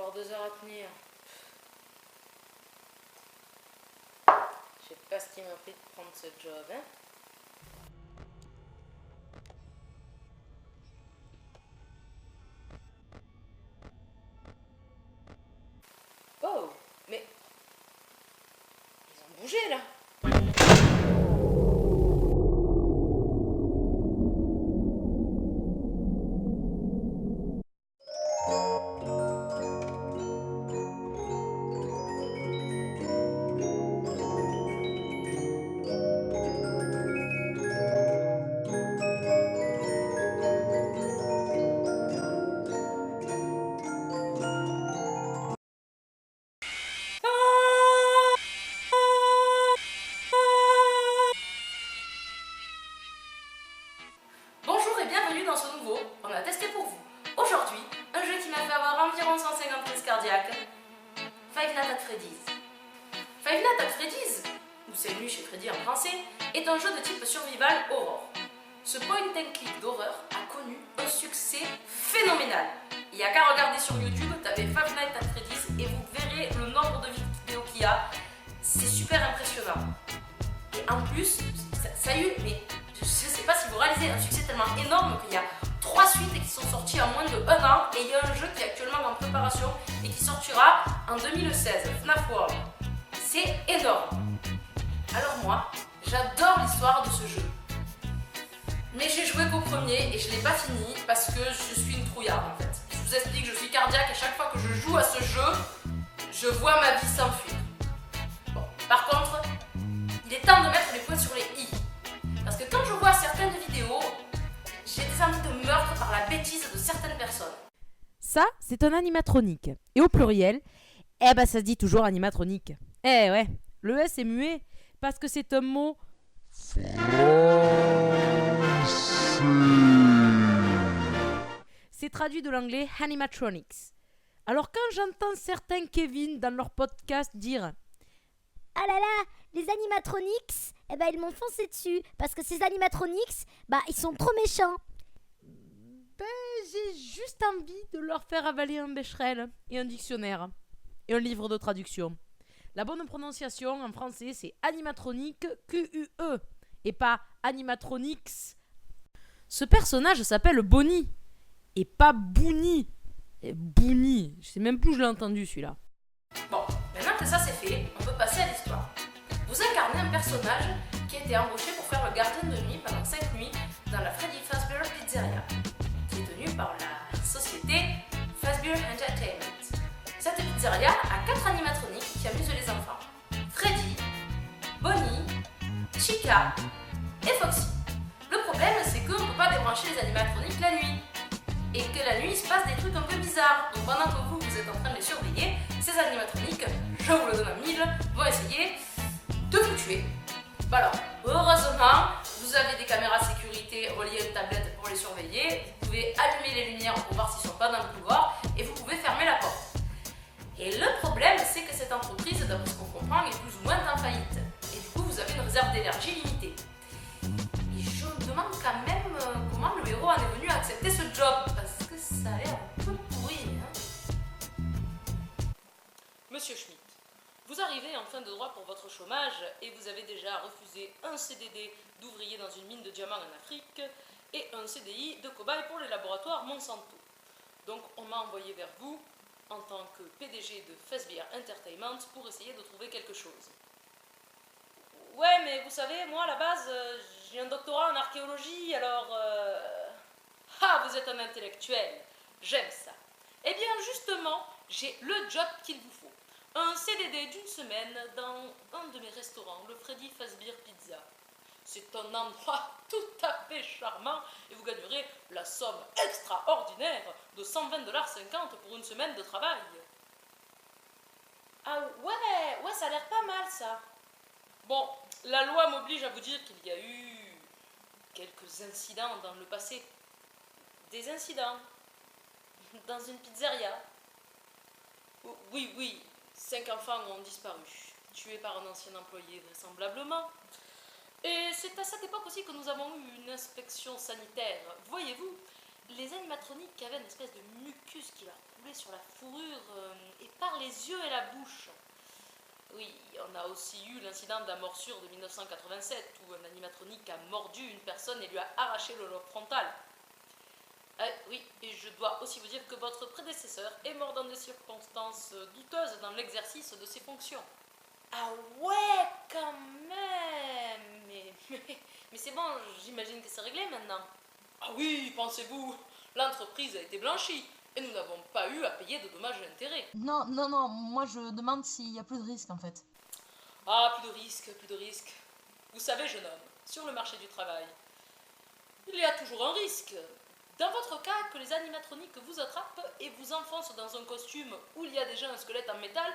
encore 2 heures à tenir. Je sais pas ce qui m'a fait de prendre ce job, hein. Oh, mais ils ont bougé là. Bonjour et bienvenue dans ce nouveau On a testé pour vous. Aujourd'hui, un jeu qui m'a fait avoir environ 150 crises cardiaques. Five Nights at Freddy's. Five Nights at Freddy's, ou C'est Nuit chez Freddy en français, est un jeu de type survival horror. Ce point and click d'horreur a connu un succès phénoménal. Il n'y a qu'à regarder sur YouTube, tapez Five Nights at Freddy's et vous verrez le nombre de vidéos qu'il y a. C'est super impressionnant. Et en plus, ça y est, mais je sais pas si vous réalisez un succès tellement énorme qu'il y a 3 suites qui sont sorties en moins de 1 an et il y a un jeu qui est actuellement en préparation et qui sortira en 2016, FNAF World. C'est énorme. Alors moi, j'adore l'histoire de ce jeu. Mais j'ai joué qu'au premier et je l'ai pas fini parce que je suis une trouillarde en fait. Je vous explique, je suis cardiaque et chaque fois que je joue à ce jeu, je vois ma vie s'enfuir. Bon, par contre, il est temps de mettre les points sur les i. Parce que quand je vois certaines vidéos, j'ai des envies de meurtre par la bêtise de certaines personnes. Ça, c'est un animatronique. Et au pluriel, eh ben ça se dit toujours animatronique. Eh ouais, le S est muet parce que c'est un mot c'est traduit de l'anglais animatronics. Alors quand j'entends certains Kevin dans leur podcast dire Ah là là, les animatronics, eh ben ils m'ont foncé dessus parce que ces animatronics, ils sont trop méchants. j'ai juste envie de leur faire avaler un Becherel et un dictionnaire et un livre de traduction. La bonne prononciation en français c'est animatronique Q-U-E et pas animatronics. Ce personnage s'appelle Bonnie et pas Bouni. Bouni, je sais même plus où je l'ai entendu celui-là. Bon, maintenant que ça c'est fait, on peut passer à l'histoire. Vous incarnez un personnage qui a été embauché pour faire le gardien de nuit pendant 5 nuits dans la Freddy Fazbear Pizzeria, qui est tenue par la société Fazbear Entertainment. Cette pizzeria a 4 animatroniques qui amusent les enfants. Freddy, Bonnie, Chica et Foxy. Le problème c'est qu'on ne peut pas débrancher les animatroniques la nuit. Et que la nuit il se passe des trucs un peu bizarres. Donc pendant que vous êtes en train de les surveiller, ces animatroniques, je vous le donne en 1000, vont essayer de vous tuer. Alors, heureusement, vous avez des caméras sécurité reliées à une tablette pour les surveiller. Vous pouvez allumer les lumières pour voir s'ils ne sont pas dans le couloir et vous pouvez fermer la porte. Et le problème, c'est que cette entreprise, d'après ce qu'on comprend, est plus ou moins en faillite. Et du coup, vous avez une réserve d'énergie limitée. Et je me demande quand même comment le héros en est venu à accepter ce job, parce que ça a l'air un peu pourri. Monsieur Schmitt, vous arrivez en fin de droit pour votre chômage et vous avez déjà refusé un CDD d'ouvrier dans une mine de diamants en Afrique et un CDI de cobaye pour les laboratoires Monsanto. Donc on m'a envoyé vers vous en tant que PDG de Fazbear Entertainment pour essayer de trouver quelque chose. Ouais, mais vous savez, moi à la base, j'ai un doctorat en archéologie, alors... Ah, vous êtes un intellectuel, j'aime ça. Eh bien justement, j'ai le job qu'il vous faut. Un CDD d'une semaine dans un de mes restaurants, le Freddy Fazbear Pizza. C'est un endroit tout à fait charmant et vous gagnerez la somme extraordinaire de 120,50 $ pour une semaine de travail. Ah ouais, ça a l'air pas mal ça. Bon, la loi m'oblige à vous dire qu'il y a eu quelques incidents dans le passé. Des incidents dans une pizzeria. Oui, 5 enfants ont disparu, tués par un ancien employé vraisemblablement. Et c'est à cette époque aussi que nous avons eu une inspection sanitaire. Voyez-vous, les animatroniques avaient une espèce de mucus qui leur coulait sur la fourrure et par les yeux et la bouche. Oui, on a aussi eu l'incident de la morsure de 1987 où un animatronique a mordu une personne et lui a arraché le lobe frontal. Oui, et je dois aussi vous dire que votre prédécesseur est mort dans des circonstances douteuses dans l'exercice de ses fonctions. Ah ouais, quand même. Mais c'est bon, j'imagine que c'est réglé maintenant. Ah oui, pensez-vous, l'entreprise a été blanchie et nous n'avons pas eu à payer de dommages et intérêts. Non, moi je demande s'il y a plus de risques en fait. Ah, plus de risques. Vous savez, jeune homme, sur le marché du travail, il y a toujours un risque. Dans votre cas, que les animatroniques vous attrapent et vous enfoncent dans un costume où il y a déjà un squelette en métal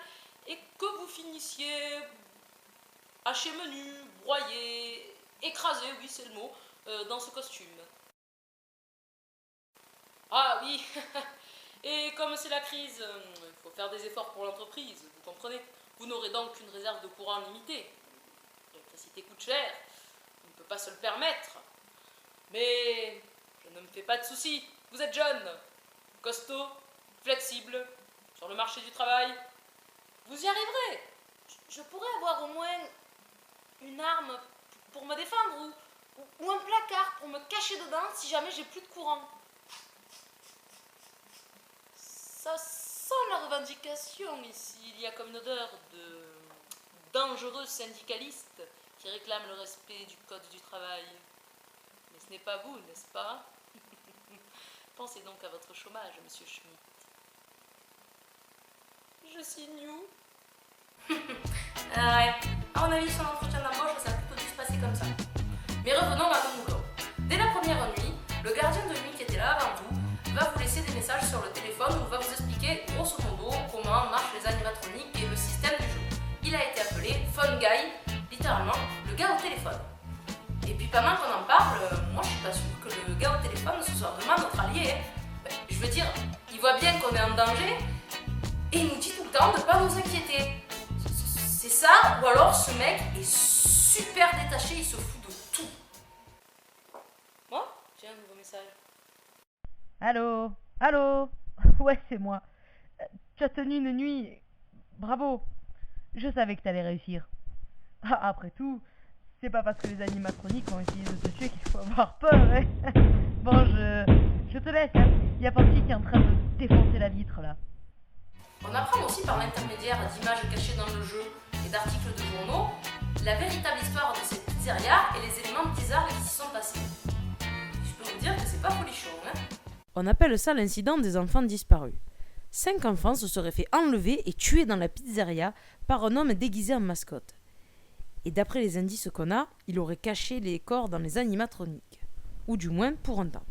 et que vous finissiez haché menu, broyé, écrasé, oui c'est le mot, dans ce costume. Ah oui, et comme c'est la crise, il faut faire des efforts pour l'entreprise, vous comprenez. Vous n'aurez donc qu'une réserve de courant limitée. L'électricité coûte cher, on ne peut pas se le permettre. Mais je ne me fais pas de soucis, vous êtes jeune, costaud, flexible, sur le marché du travail. Vous y arriverez. Je pourrais avoir au moins une arme pour me défendre ou un placard pour me cacher dedans si jamais j'ai plus de courant. Ça sent la revendication ici. Il y a comme une odeur de dangereux syndicalistes qui réclament le respect du code du travail. Mais ce n'est pas vous, n'est-ce pas? Pensez donc à votre chômage, monsieur Schmitt. Je signe où? Ouais, à mon avis, sur l'entretien d'embauche, ça a plutôt dû se passer comme ça. Mais revenons à nos moulons. Dès la première nuit, le gardien de nuit qui était là avant vous va vous laisser des messages sur le téléphone où il va vous expliquer grosso modo comment marchent les animatroniques et le système du jeu. Il a été appelé Phone Guy, littéralement le gars au téléphone. Et puis pendant qu'on en parle, moi je suis pas sûre que le gars au téléphone ce soit vraiment notre allié. Je veux dire, il voit bien qu'on est en danger et il nous dit tout le temps de ne pas nous inquiéter. C'est ça, ou alors ce mec est super détaché, il se fout de tout. Moi, j'ai un nouveau message. Allô? Ouais, c'est moi. Tu as tenu une nuit. Bravo. Je savais que t'allais réussir. Ah, après tout, c'est pas parce que les animatroniques ont essayé de te tuer qu'il faut avoir peur, hein. Bon, je te laisse, hein. Il y a Papy qui est en train de défoncer la vitre, là. On apprend aussi par l'intermédiaire d'images cachées dans le jeu et d'articles de journaux la véritable histoire de cette pizzeria et les éléments bizarres qui s'y sont passés. Je peux vous dire que c'est pas folichon, hein. On appelle ça l'incident des enfants disparus. 5 enfants se seraient fait enlever et tuer dans la pizzeria par un homme déguisé en mascotte. Et d'après les indices qu'on a, il aurait caché les corps dans les animatroniques. Ou du moins pour un temps.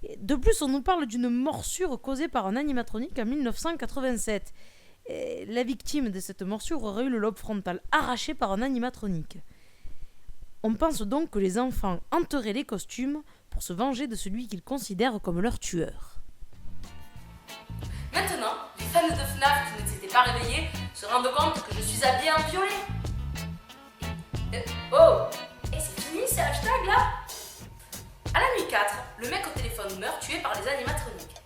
Et de plus, on nous parle d'une morsure causée par un animatronique en 1987. Et la victime de cette morsure aurait eu le lobe frontal arraché par un animatronique. On pense donc que les enfants hanteraient les costumes pour se venger de celui qu'ils considèrent comme leur tueur. Maintenant, les fans de FNAF qui ne s'étaient pas réveillés se rendent compte que je suis habillée en violet. Et c'est fini ces hashtags là? À la nuit 4, le mec au téléphone meurt tué par les animatroniques.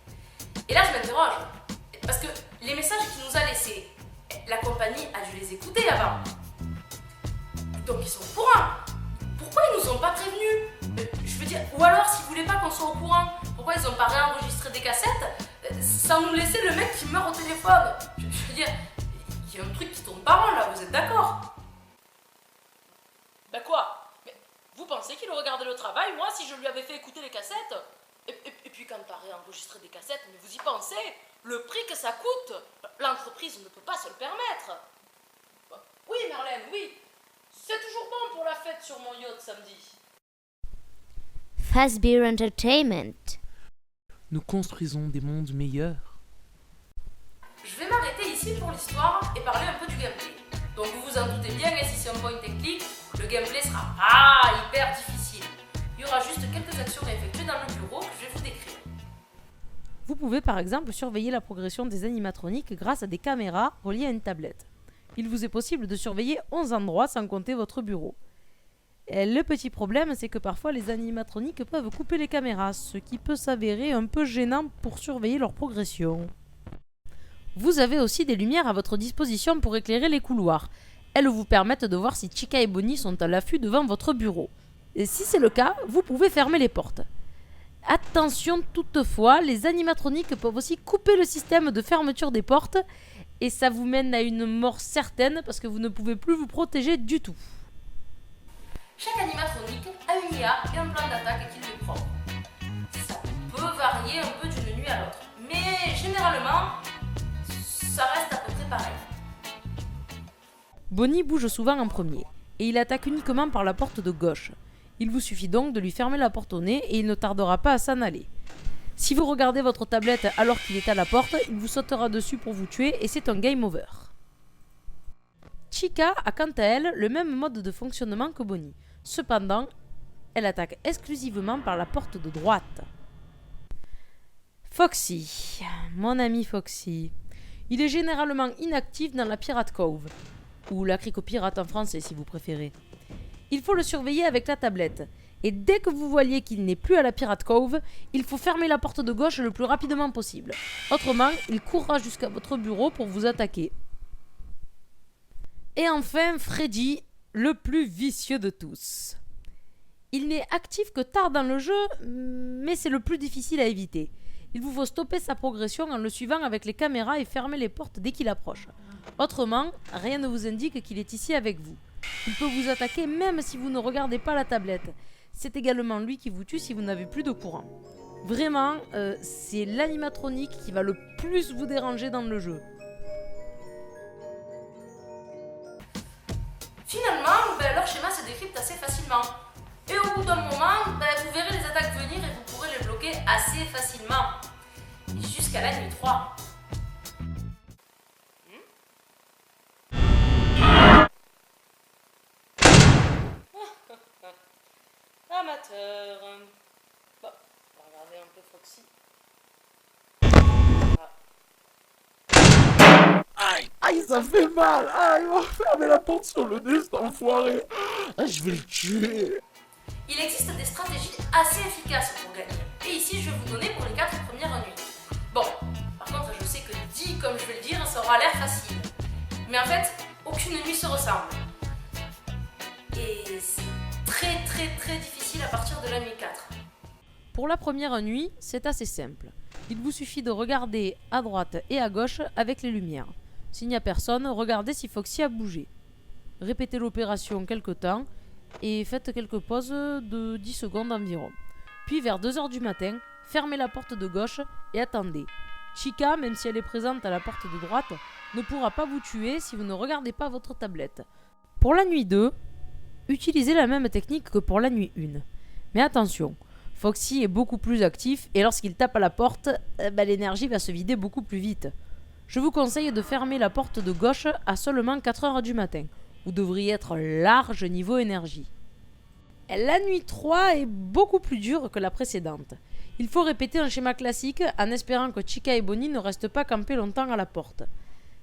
Et là je m'interroge, parce que les messages qu'il nous a laissés, la compagnie a dû les écouter avant. Donc ils sont au courant. Pourquoi ils nous ont pas prévenus? Je veux dire, ou alors s'ils voulaient pas qu'on soit au courant, pourquoi ils ont pas réenregistré des cassettes sans nous laisser le mec qui meurt au téléphone? Je veux dire, il y a un truc qui tourne pas rond là, vous êtes d'accord? Ben quoi? Mais vous pensez qu'il aurait gardé le travail, moi, si je lui avais fait écouter les cassettes? Et puis quand t'as réenregistré des cassettes, mais vous y pensez? Le prix que ça coûte, l'entreprise ne peut pas se le permettre. Oui, Marlène, oui. C'est toujours bon pour la fête sur mon yacht samedi. Fazbear Entertainment. Nous construisons des mondes meilleurs. Je vais m'arrêter ici pour l'histoire et parler un peu du gameplay. Donc vous vous en doutez bien, et si c'est un point and click, le gameplay sera hyper difficile. Il y aura juste quelques actions à effectuer dans le bureau que je vais vous décrire. Vous pouvez par exemple surveiller la progression des animatroniques grâce à des caméras reliées à une tablette. Il vous est possible de surveiller 11 endroits sans compter votre bureau. Et le petit problème, c'est que parfois les animatroniques peuvent couper les caméras, ce qui peut s'avérer un peu gênant pour surveiller leur progression. Vous avez aussi des lumières à votre disposition pour éclairer les couloirs. Elles vous permettent de voir si Chica et Bonnie sont à l'affût devant votre bureau. Et si c'est le cas, vous pouvez fermer les portes. Attention toutefois, les animatroniques peuvent aussi couper le système de fermeture des portes et ça vous mène à une mort certaine parce que vous ne pouvez plus vous protéger du tout. Chaque animatronique a une IA et un plan d'attaque qui lui est propre. Ça peut varier un peu d'une nuit à l'autre, mais généralement, ça reste à peu près pareil. Bonnie bouge souvent en premier et il attaque uniquement par la porte de gauche. Il vous suffit donc de lui fermer la porte au nez et il ne tardera pas à s'en aller. Si vous regardez votre tablette alors qu'il est à la porte, il vous sautera dessus pour vous tuer et c'est un game over. Chica a quant à elle le même mode de fonctionnement que Bonnie. Cependant, elle attaque exclusivement par la porte de droite. Foxy, mon ami Foxy. Il est généralement inactif dans la Pirate Cove, ou la Cricopirate en français si vous préférez. Il faut le surveiller avec la tablette. Et dès que vous voyez qu'il n'est plus à la Pirate Cove, il faut fermer la porte de gauche le plus rapidement possible. Autrement, il courra jusqu'à votre bureau pour vous attaquer. Et enfin, Freddy, le plus vicieux de tous. Il n'est actif que tard dans le jeu, mais c'est le plus difficile à éviter. Il vous faut stopper sa progression en le suivant avec les caméras et fermer les portes dès qu'il approche. Autrement, rien ne vous indique qu'il est ici avec vous. Il peut vous attaquer même si vous ne regardez pas la tablette. C'est également lui qui vous tue si vous n'avez plus de courant. Vraiment, c'est l'animatronique qui va le plus vous déranger dans le jeu. Finalement, leur schéma se décrypte assez facilement. Et au bout d'un moment, vous verrez les attaques venir et vous pourrez les bloquer assez facilement. Jusqu'à la nuit 3. Amateur. Bon, on va regarder un peu Foxy. Aïe, ça fait mal. Aïe, il m'a fermé la porte sur le nez, cet enfoiré. Ah, je vais le tuer. Il existe des stratégies assez efficaces pour gagner. Et ici, je vais vous donner pour les 4 premières nuits. Bon, par contre, je sais que dit comme je vais le dire, ça aura l'air facile. Mais en fait, aucune nuit se ressemble. Et c'est très difficile à partir de la nuit 4. Pour la première nuit, c'est assez simple. Il vous suffit de regarder à droite et à gauche avec les lumières. S'il n'y a personne, regardez si Foxy a bougé. Répétez l'opération quelque temps et faites quelques pauses de 10 secondes environ. Puis vers 2h du matin, fermez la porte de gauche et attendez. Chica, même si elle est présente à la porte de droite, ne pourra pas vous tuer si vous ne regardez pas votre tablette. Pour la nuit 2, utilisez la même technique que pour la nuit 1. Mais attention, Foxy est beaucoup plus actif et lorsqu'il tape à la porte, l'énergie va se vider beaucoup plus vite. Je vous conseille de fermer la porte de gauche à seulement 4h du matin. Vous devriez être large niveau énergie. La nuit 3 est beaucoup plus dure que la précédente. Il faut répéter un schéma classique en espérant que Chica et Bonnie ne restent pas campés longtemps à la porte.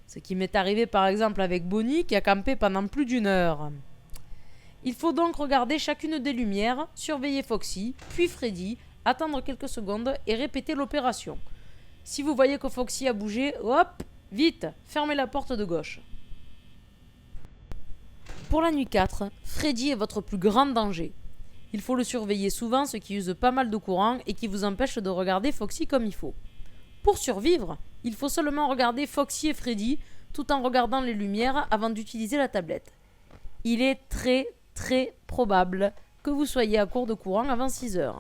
Ce qui m'est arrivé par exemple avec Bonnie qui a campé pendant plus d'1 heure. Il faut donc regarder chacune des lumières, surveiller Foxy, puis Freddy, attendre quelques secondes et répéter l'opération. Si vous voyez que Foxy a bougé, hop, vite, fermez la porte de gauche. Pour la nuit 4, Freddy est votre plus grand danger. Il faut le surveiller souvent, ce qui use pas mal de courant et qui vous empêche de regarder Foxy comme il faut. Pour survivre, il faut seulement regarder Foxy et Freddy tout en regardant les lumières avant d'utiliser la tablette. Il est très probable que vous soyez à court de courant avant 6h.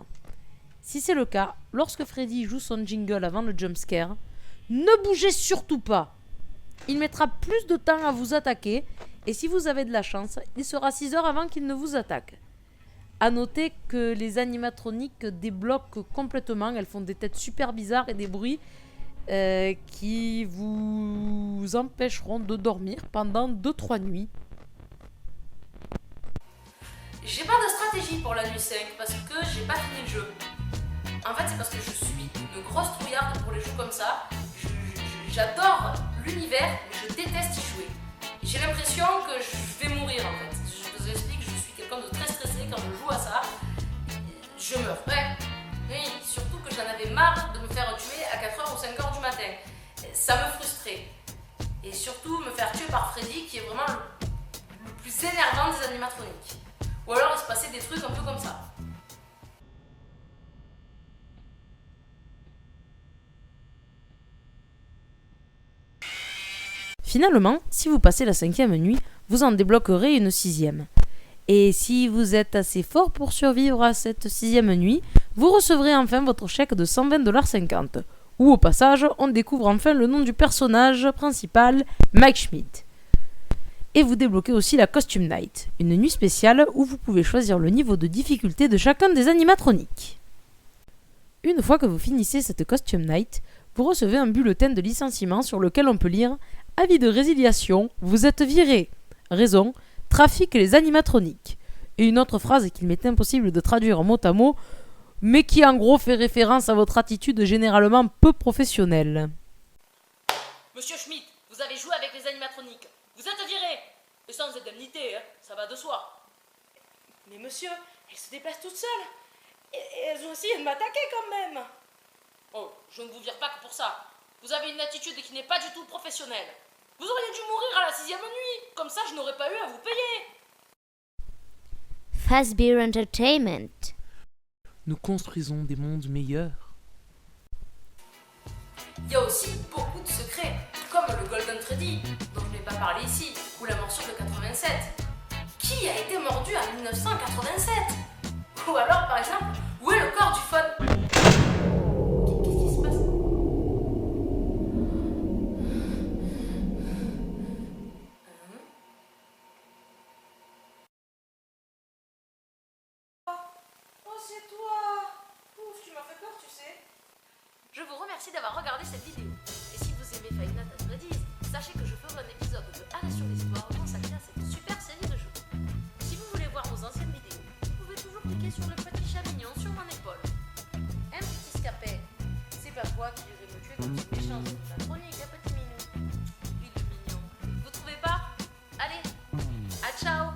Si c'est le cas, lorsque Freddy joue son jingle avant le jumpscare, ne bougez surtout pas. Il mettra plus de temps à vous attaquer et si vous avez de la chance, il sera 6h avant qu'il ne vous attaque. A noter que les animatroniques débloquent complètement, elles font des têtes super bizarres et des bruits qui vous empêcheront de dormir pendant 2-3 nuits. J'ai pas de stratégie pour la nuit 5 parce que j'ai pas fini le jeu. En fait, c'est parce que je suis une grosse trouillarde pour les jeux comme ça. J'adore l'univers, mais je déteste y jouer. J'ai l'impression que je vais mourir en fait. Je vous explique, je suis quelqu'un de très stressé quand je joue à ça. Je meurs. Ouais. Oui, surtout que j'en avais marre de me faire tuer à 4h ou 5h du matin. Ça me frustrait. Et surtout me faire tuer par Freddy qui est vraiment le plus énervant des animatroniques. Ou alors il se passait des trucs un peu comme ça. Finalement, si vous passez la 5e nuit, vous en débloquerez une 6e. Et si vous êtes assez fort pour survivre à cette 6e nuit, vous recevrez enfin votre chèque de 120,50 $. Où au passage, on découvre enfin le nom du personnage principal, Mike Schmidt. Et vous débloquez aussi la Costume Night, une nuit spéciale où vous pouvez choisir le niveau de difficulté de chacun des animatroniques. Une fois que vous finissez cette Costume Night, vous recevez un bulletin de licenciement sur lequel on peut lire « Avis de résiliation, vous êtes viré. Raison, trafic les animatroniques. » Et une autre phrase qu'il m'est impossible de traduire mot à mot, mais qui en gros fait référence à votre attitude généralement peu professionnelle. Monsieur Schmidt, vous avez joué avec les animatroniques. Vous êtes viré. Et sans indemnité, hein, ça va de soi. Mais monsieur, elles se déplacent toutes seules. Et elles ont essayé de m'attaquer quand même. Oh, je ne vous vire pas que pour ça. Vous avez une attitude qui n'est pas du tout professionnelle. Vous auriez dû mourir à la 6e nuit. Comme ça, je n'aurais pas eu à vous payer. Fazbear Entertainment. Nous construisons des mondes meilleurs. Il y a aussi beaucoup de secrets, comme le Golden Freddy, dont je n'ai pas parlé ici, ou la morsure de 87. Qui a été mordu en 1987? Ou alors, par exemple, où est le corps du fun? Qu'est-ce qui se passe? Oh, c'est toi! Ouf, tu m'as fait peur, tu sais. Je vous remercie d'avoir regardé cette vidéo. Et si vous aimez Five Nights at Freddy's, sachez que je ferai un épisode de Arrêt sur l'histoire consacré à cette super série de jeux. Si vous voulez voir nos anciennes vidéos, vous pouvez toujours cliquer sur le petit chat mignon sur mon épaule. Un petit scapet, c'est pas toi qui irais me tuer comme une méchante animatronique, un petit minou. Il est mignon. Vous trouvez pas? Allez, à ciao!